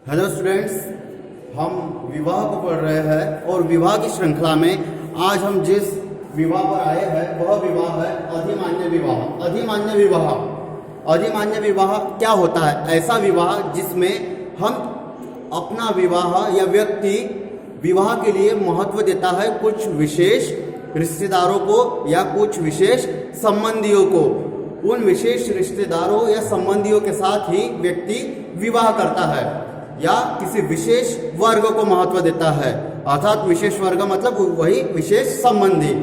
Hello students, हम विवाह को पढ़ रहे हैं और विवाह की श्रृंखला में आज हम जिस विवाह पर आए हैं वह विवाह है अधिमान्य विवाह। अधिमान्य विवाह क्या होता है? ऐसा विवाह जिसमें हम अपना विवाह या व्यक्ति विवाह के लिए महत्व देता है कुछ विशेष रिश्तेदारों को या कुछ विशेष संबंधियों को। उन विशेष रिश्तेदारों या संबंधियों के साथ ही व्यक्ति विवाह करता है या किसी विशेष वर्ग को महत्व देता है, अर्थात विशेष वर्ग मतलब वही विशेष संबंधी।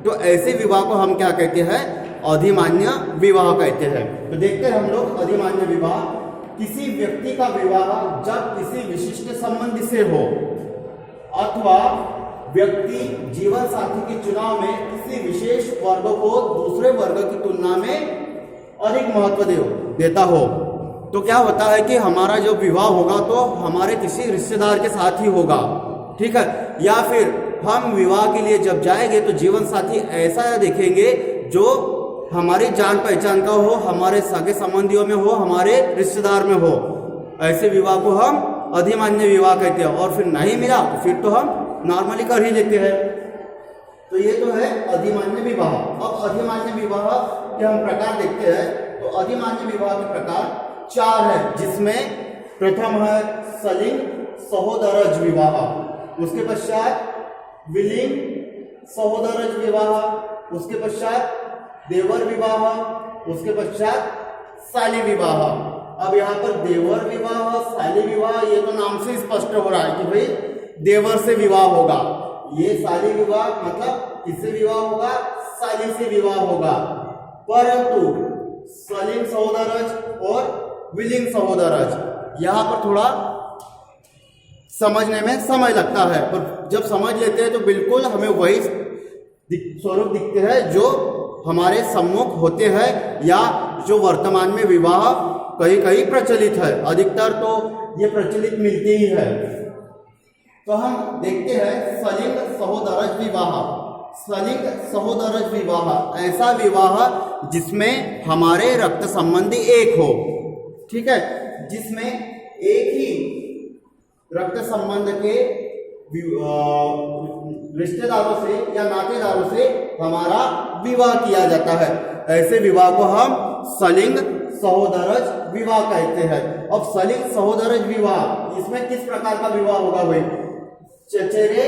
तो ऐसे विवाह को हम क्या कहते हैं? अधिमान्य विवाह कहते हैं। तो देखते हैं हम लोग अधिमान्य विवाह। किसी व्यक्ति का विवाह जब किसी विशिष्ट संबंधी से हो अथवा व्यक्ति जीवन साथी के चुनाव में किसी विशेष वर्ग को दूसरे वर्ग की तुलना में अधिक महत्व देता हो, तो क्या होता है कि हमारा जो विवाह होगा तो हमारे किसी रिश्तेदार के साथ ही होगा, ठीक है। या फिर हम विवाह के लिए जब जाएंगे तो जीवन साथी ऐसा देखेंगे जो हमारी जान पहचान का हो, हमारे सगे संबंधियों में हो, हमारे रिश्तेदार में हो। ऐसे विवाह को हम अधिमान्य विवाह कहते हैं। और फिर नहीं मिला तो फिर तो हम नॉर्मली कर ही लेते हैं। तो ये तो है अधिमान्य विवाह। अब अधिमान्य विवाह के हम प्रकार देखते हैं। तो अधिमान्य विवाह के प्रकार 4 है, जिसमें प्रथम है सलिंग सहोदरज विवाह, उसके पश्चात विलिंग सहोदरज विवाह, उसके पश्चात देवर विवाह, उसके पश्चात साली विवाह। अब यहाँ पर देवर विवाह, साली विवाह, ये तो नाम से स्पष्ट हो रहा है कि भाई देवर से विवाह होगा। ये साली विवाह मतलब किससे विवाह होगा? साली से विवाह होगा। परंतु सलिंग सहोदरज और विलिंग सहोदरज यहाँ पर थोड़ा समझने में समय लगता है, पर जब समझ लेते हैं तो बिल्कुल हमें वही स्वरूप दिखते हैं जो हमारे सम्मुख होते हैं या जो वर्तमान में विवाह कहीं कहीं प्रचलित है। अधिकतर तो ये प्रचलित मिलती ही है। तो हम देखते हैं सलिंग सहोदरज विवाह। सलिंग सहोदरज विवाह ऐसा विवाह जिसमें हमारे रक्त संबंधी एक हो, ठीक है, जिसमें एक ही रक्त संबंध के रिश्तेदारों से या नातेदारों से हमारा विवाह किया जाता है। ऐसे विवाह को हम सलिंग सहोदरज विवाह कहते हैं। अब सलिंग सहोदरज विवाह, इसमें किस प्रकार का विवाह होगा भाई? चचेरे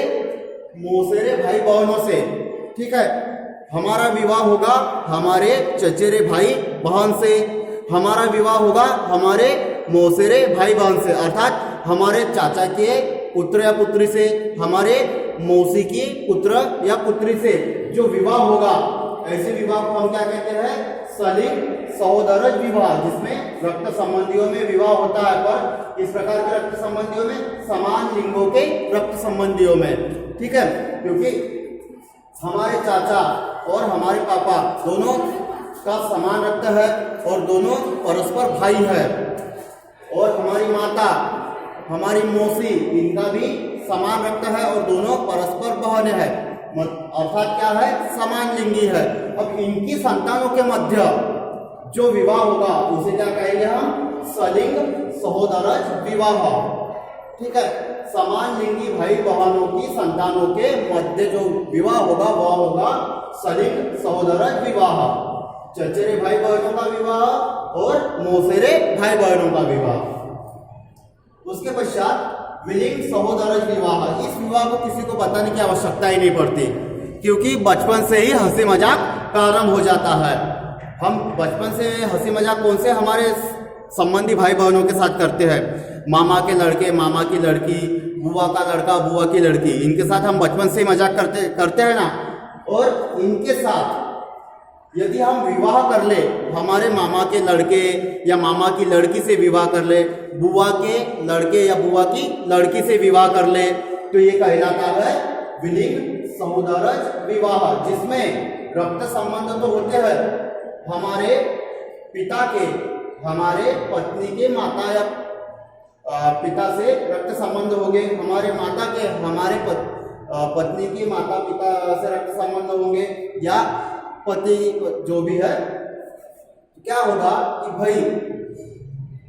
मौसेरे भाई बहनों से, ठीक है। हमारा विवाह होगा हमारे चचेरे भाई बहन से, हमारा विवाह होगा हमारे मौसेरे भाई बहन से, अर्थात हमारे चाचा के पुत्र या पुत्री से, हमारे मौसी की पुत्र या पुत्री से जो विवाह होगा, ऐसे विवाह को हम क्या कहते हैं? सलिंग सहोदरज विवाह, जिसमें रक्त संबंधियों में विवाह होता है। पर इस प्रकार के रक्त संबंधियों में समान लिंगों के रक्त संबंधियों में, ठीक है, क्योंकि हमारे चाचा और हमारे पापा दोनों का समान रक्त है और दोनों परस्पर भाई है। और हमारी माता, हमारी मौसी, इनका भी समान रक्त है और दोनों परस्पर बहन है, अर्थात क्या है? समान लिंगी है। अब इनकी संतानों के मध्य जो विवाह होगा उसे क्या कहेंगे हम? सलिंग सहोदरज विवाह, ठीक है। समान लिंगी भाई बहनों की संतानों के मध्य जो विवाह होगा वह होगा सलिंग सहोदरज विवाह। चचेरे भाई बहनों का विवाह और मौसेरे भाई बहनों का विवाह। उसके पश्चात विलिंग सहोदरज विवाह। इस विवाह को किसी को बताने की आवश्यकता ही नहीं पड़ती, क्योंकि बचपन से ही हंसी मजाक प्रारंभ हो जाता है। हम बचपन से हंसी मजाक कौन से? हमारे संबंधी भाई बहनों के साथ करते हैं। मामा के लड़के, मामा की लड़की, बुआ का लड़का, बुआ की लड़की, इनके साथ हम बचपन से ही मजाक करते हैं ना। और इनके साथ यदि हम विवाह कर ले, हमारे मामा के लड़के या मामा की लड़की से विवाह कर ले, बुआ के लड़के या बुआ की लड़की से विवाह कर ले, तो ये कहलाता है विलिंग सहोदरज विवाह, जिसमें रक्त संबंध तो होते हैं हमारे पिता के, हमारे पत्नी के माता या पिता से रक्त संबंध हो गए, हमारे माता के हमारे पत्नी की माता पिता से रक्त संबंध होंगे, या पति जो भी है। क्या होगा कि भाई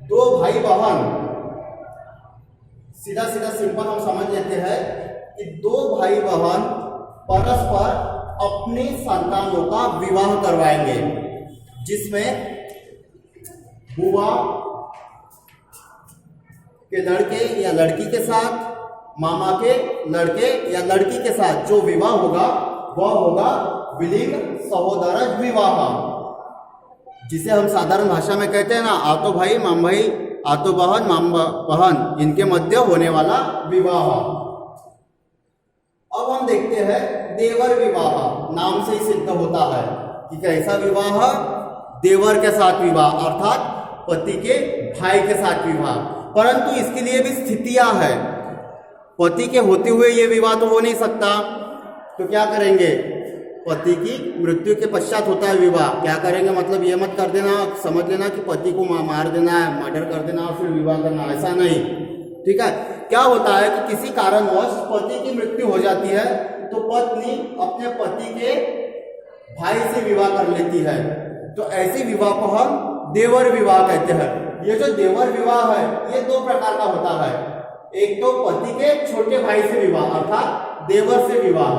दो भाई बहन सीधा सीधा सिंपल हम समझ लेते हैं कि दो भाई बहन परस्पर अपनी संतानों का विवाह करवाएंगे, जिसमें बुआ के लड़के या लड़की के साथ, मामा के लड़के या लड़की के साथ जो विवाह होगा वह होगा विलिंग सहोदरज विवाह, जिसे हम साधारण भाषा में कहते हैं ना, आतो भाई माम भाई, आतो बहन माम बहन, इनके मध्य होने वाला विवाह। अब हम देखते हैं देवर विवाह। नाम से ही सिद्ध होता है कि कैसा विवाह, देवर के साथ विवाह, अर्थात पति के भाई के साथ विवाह। परंतु इसके लिए भी स्थितियां हैं। पति के होते हुए ये विवाह तो हो नहीं सकता, तो क्या करेंगे, पति की मृत्यु के पश्चात होता है विवाह। क्या करेंगे मतलब ये मत कर देना, समझ लेना कि पति को मार देना है, मर्डर कर देना और फिर विवाह करना, ऐसा नहीं। ठीक है, क्या होता है कि किसी कारणवश पति की मृत्यु हो जाती है तो पत्नी अपने पति के भाई से विवाह कर लेती है, तो ऐसे विवाह को हम देवर विवाह कहते हैं। ये जो देवर विवाह है ये दो प्रकार का होता है। एक तो पति के छोटे भाई से विवाह, अर्थात देवर से विवाह।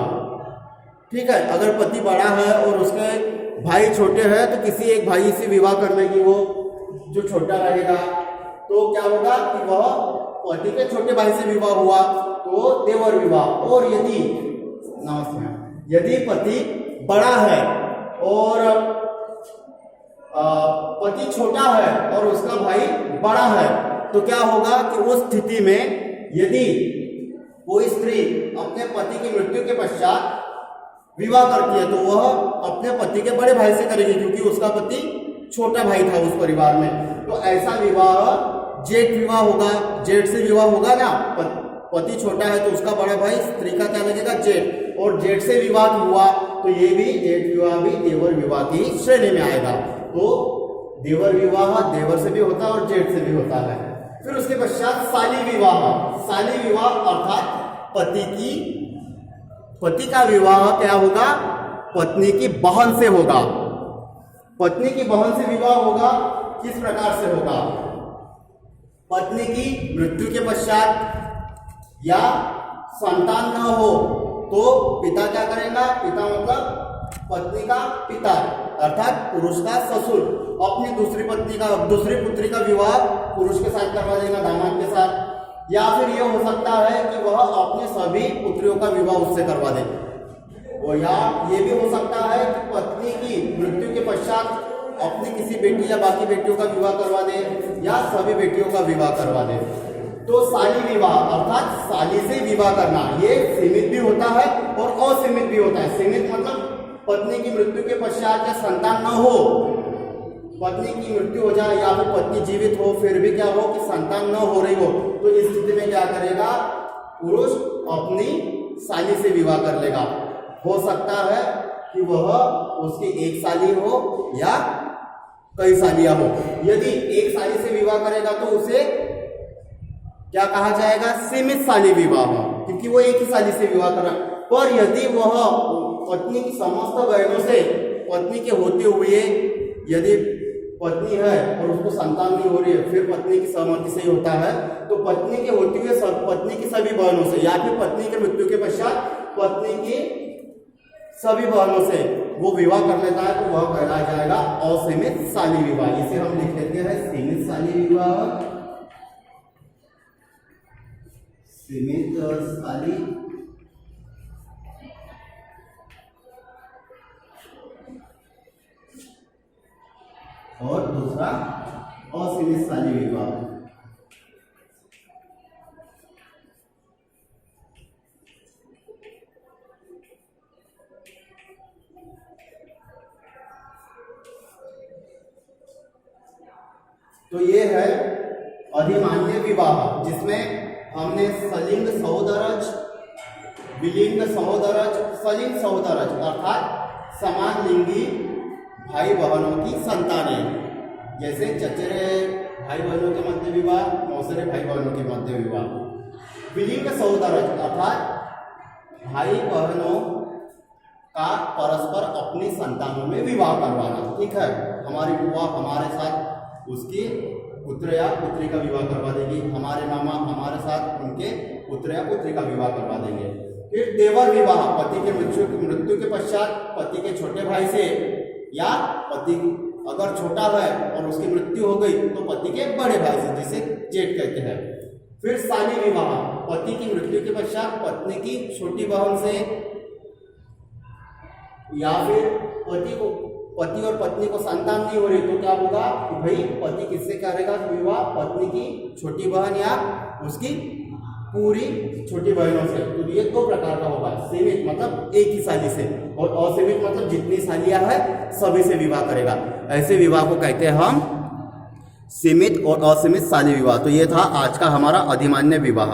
ठीक है, अगर पति बड़ा है और उसके भाई छोटे हैं तो किसी एक भाई से विवाह कर लेगी वो जो छोटा रहेगा, तो क्या होगा कि वह पति के छोटे भाई से विवाह हुआ तो देवर विवाह। और यदि पति बड़ा है और पति छोटा है और उसका भाई बड़ा है, तो क्या होगा कि उस स्थिति में यदि कोई स्त्री अपने पति की मृत्यु के पश्चात विवाह करती है तो वह अपने पति के बड़े भाई से करेगी, क्योंकि उसका पति छोटा भाई था उस परिवार में। तो ऐसा विवाह जेठ विवाह होगा, जेठ से विवाह होगा ना, पति छोटा है तो उसका बड़ा भाई स्त्री का क्या लगेगा, जेठ, और जेठ से विवाह हुआ तो ये भी जेठ विवाह भी देवर विवाह की श्रेणी में आएगा। तो देवर विवाह देवर से भी होता है और जेठ से भी होता है। फिर उसके पश्चात साली विवाह। साली विवाह अर्थात पति का विवाह क्या होगा, पत्नी की बहन से होगा। पत्नी की बहन से विवाह होगा, किस प्रकार से होगा, पत्नी की मृत्यु के पश्चात या संतान न हो तो पिता क्या करेगा, पिता मतलब पत्नी का पिता अर्थात पुरुष का ससुर अपनी दूसरी पुत्री का विवाह पुरुष के साथ करवा देगा, दामाद के साथ। या फिर यह हो सकता है कि वह अपने सभी पुत्रियों का विवाह उससे करवा दे, और या ये भी हो सकता है कि पत्नी की मृत्यु के पश्चात अपनी किसी बेटी या बाकी बेटियों का विवाह करवा दे या सभी बेटियों का विवाह करवा दे। तो साली विवाह अर्थात साली से विवाह करना, ये सीमित भी होता है और असीमित भी होता है। सीमित मतलब पत्नी की मृत्यु के पश्चात या संतान न हो, पत्नी की मृत्यु हो जाए या फिर पत्नी जीवित हो फिर भी क्या हो कि संतान न हो रही हो, तो इस स्थिति में क्या करेगा, पुरुष अपनी साली से विवाह कर लेगा। हो सकता है कि वह उसकी एक साली हो या कई सालियां हो। यदि एक साली से विवाह करेगा तो उसे क्या कहा जाएगा, सीमित साली विवाह, क्योंकि वो एक ही साली से विवाह कर रहा है। पर यदि वह पत्नी की समस्त बहनों से, पत्नी के होते हुए यदि पत्नी है और उसको संतान नहीं हो रही है, फिर पत्नी की सहमति से ही होता है, तो पत्नी के होते हुए पत्नी की सभी बहनों से या फिर पत्नी के मृत्यु के पश्चात पत्नी की सभी बहनों से वो विवाह कर लेता है तो वह कहलाया जाएगा असीमित साली विवाह। इसे हम लिख लेते हैं सीमित साली विवाह, सीमित साली और दूसरा असीमित साली विवाह। तो ये है अधिमान्य विवाह, जिसमें हमने सलिंग सहोदरज, विलिंग सहोदरज, सलिंग सहोदरज अर्थात समान लिंगी भाई बहनों की संतानें, जैसे चचेरे भाई बहनों के मध्य विवाह, मौसेरे भाई बहनों के मध्य विवाह। विलिंग सहोदरज अर्थात भाई बहनों का परस्पर अपनी संतानों में विवाह करवाना। ठीक है, हमारी बुआ हमारे साथ उसकी पुत्र या पुत्री का विवाह करवा देगी। हमारे मामा हमारे साथ उनके पुत्र या पुत्री का विवाह करवा देंगे। फिर देवर विवाह, पति के मृत्यु के पश्चात पति के छोटे भाई से, या पति अगर छोटा है और उसकी मृत्यु हो गई तो पति के बड़े भाई से, जिसे जेठ कहते हैं। फिर साली विवाह, पति की मृत्यु के पश्चात पत्नी की छोटी बहन से, या फिर पति और पत्नी को संतान नहीं हो रही तो क्या होगा कि भाई पति किससे करेगा विवाह, पत्नी की छोटी बहन या उसकी पूरी छोटी बहनों से। तो ये दो प्रकार का होगा, सीमित मतलब एक ही साली से, और असीमित मतलब जितनी सालियां है सभी से विवाह करेगा। ऐसे विवाह को कहते हैं हम सीमित और असीमित साली विवाह। तो ये था आज का हमारा अधिमान्य विवाह।